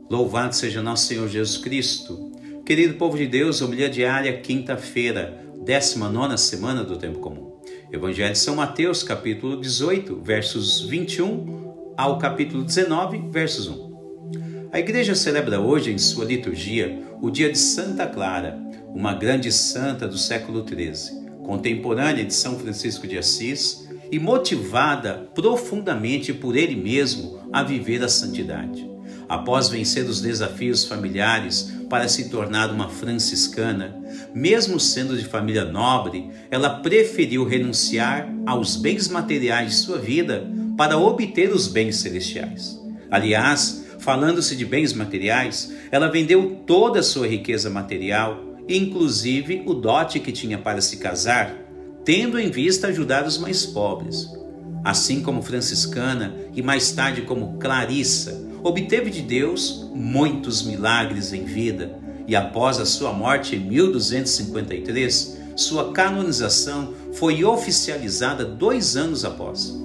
Louvado seja nosso Senhor Jesus Cristo. Querido povo de Deus, homilia diária, quinta-feira, 19ª semana do Tempo Comum. Evangelho de São Mateus, capítulo 18, versos 21 ao capítulo 19, versos 1. A igreja celebra hoje em sua liturgia o dia de Santa Clara, uma grande santa do século XIII, contemporânea de São Francisco de Assis e motivada profundamente por ele mesmo a viver a santidade. Após vencer os desafios familiares para se tornar uma franciscana, mesmo sendo de família nobre, ela preferiu renunciar aos bens materiais de sua vida para obter os bens celestiais. Aliás, falando-se de bens materiais, ela vendeu toda a sua riqueza material, inclusive o dote que tinha para se casar, tendo em vista ajudar os mais pobres. Assim como franciscana e mais tarde como clarissa, obteve de Deus muitos milagres em vida e após a sua morte em 1253, sua canonização foi oficializada 2 anos após.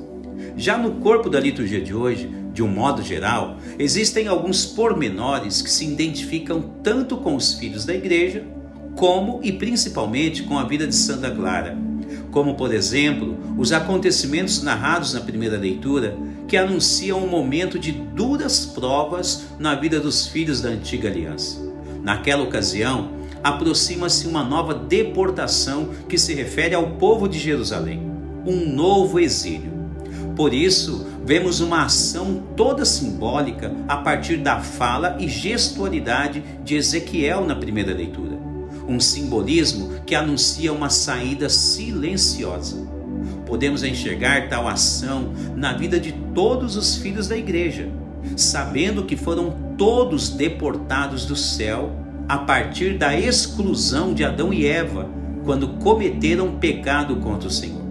Já no corpo da liturgia de hoje, de um modo geral, existem alguns pormenores que se identificam tanto com os filhos da igreja, como e principalmente com a vida de Santa Clara, como por exemplo, os acontecimentos narrados na primeira leitura, que anunciam um momento de duras provas na vida dos filhos da antiga aliança. Naquela ocasião, aproxima-se uma nova deportação que se refere ao povo de Jerusalém, um novo exílio. Por isso, vemos uma ação toda simbólica a partir da fala e gestualidade de Ezequiel na primeira leitura. Um simbolismo que anuncia uma saída silenciosa. Podemos enxergar tal ação na vida de todos os filhos da igreja, sabendo que foram todos deportados do céu a partir da exclusão de Adão e Eva, quando cometeram pecado contra o Senhor.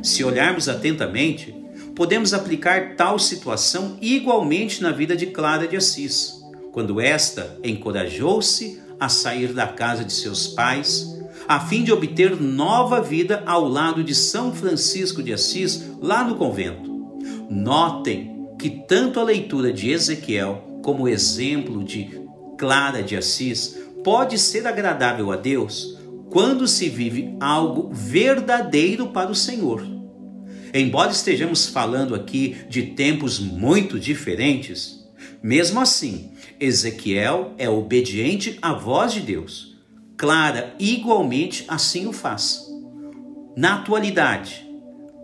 Se olharmos atentamente, podemos aplicar tal situação igualmente na vida de Clara de Assis, quando esta encorajou-se a sair da casa de seus pais, a fim de obter nova vida ao lado de São Francisco de Assis, lá no convento. Notem que tanto a leitura de Ezequiel como o exemplo de Clara de Assis pode ser agradável a Deus quando se vive algo verdadeiro para o Senhor. Embora estejamos falando aqui de tempos muito diferentes, mesmo assim, Ezequiel é obediente à voz de Deus. Clara igualmente assim o faz. Na atualidade,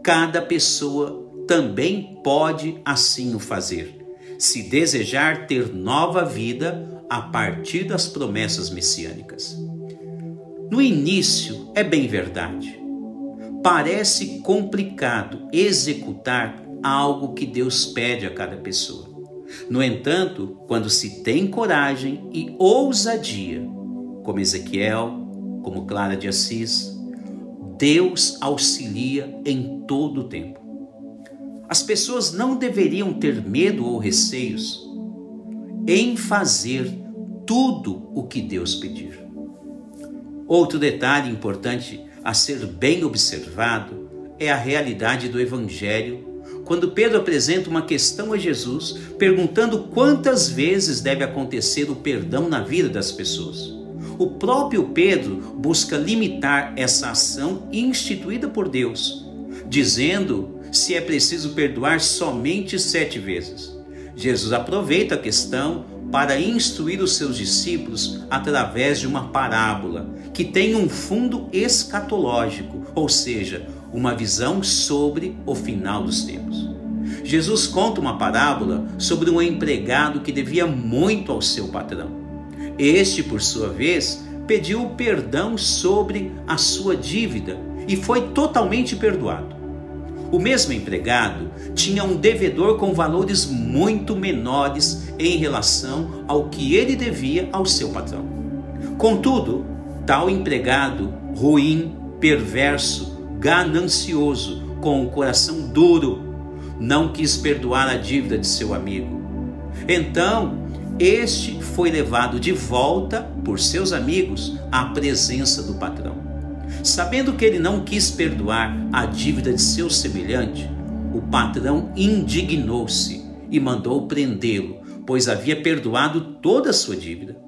cada pessoa também pode assim o fazer, se desejar ter nova vida a partir das promessas messiânicas. No início, é bem verdade. Parece complicado executar algo que Deus pede a cada pessoa. No entanto, quando se tem coragem e ousadia, como Ezequiel, como Clara de Assis, Deus auxilia em todo o tempo. As pessoas não deveriam ter medo ou receios em fazer tudo o que Deus pedir. Outro detalhe importante a ser bem observado é a realidade do Evangelho, quando Pedro apresenta uma questão a Jesus, perguntando quantas vezes deve acontecer o perdão na vida das pessoas. O próprio Pedro busca limitar essa ação instituída por Deus, dizendo se é preciso perdoar somente 7 vezes. Jesus aproveita a questão para instruir os seus discípulos através de uma parábola que tem um fundo escatológico, ou seja, uma visão sobre o final dos tempos. Jesus conta uma parábola sobre um empregado que devia muito ao seu patrão. Este, por sua vez, pediu perdão sobre a sua dívida e foi totalmente perdoado. O mesmo empregado tinha um devedor com valores muito menores em relação ao que ele devia ao seu patrão. Contudo, tal empregado, ruim, perverso, ganancioso, com o coração duro, não quis perdoar a dívida de seu amigo. Então, este foi levado de volta por seus amigos à presença do patrão. Sabendo que ele não quis perdoar a dívida de seu semelhante, o patrão indignou-se e mandou prendê-lo pois havia perdoado toda a sua dívida.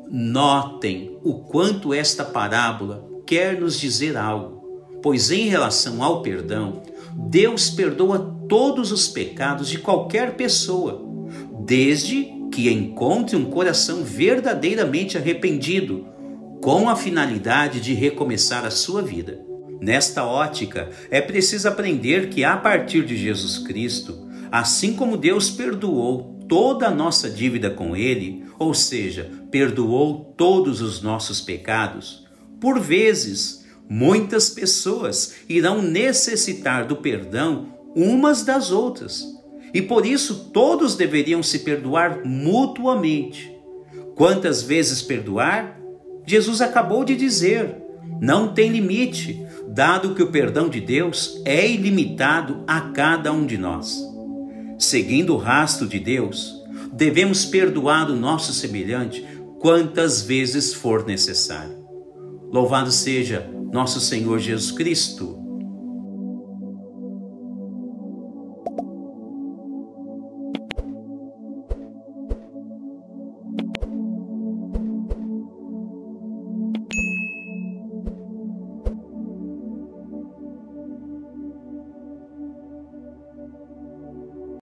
Notem o quanto esta parábola quer nos dizer algo, pois em relação ao perdão, Deus perdoa todos os pecados de qualquer pessoa, desde que encontre um coração verdadeiramente arrependido, com a finalidade de recomeçar a sua vida. Nesta ótica, é preciso aprender que a partir de Jesus Cristo, assim como Deus perdoou toda a nossa dívida com Ele, ou seja, perdoou todos os nossos pecados, por vezes, muitas pessoas irão necessitar do perdão umas das outras, e por isso todos deveriam se perdoar mutuamente. Quantas vezes perdoar? Jesus acabou de dizer, não tem limite, dado que o perdão de Deus é ilimitado a cada um de nós. Seguindo o rastro de Deus, devemos perdoar o nosso semelhante quantas vezes for necessário. Louvado seja nosso Senhor Jesus Cristo.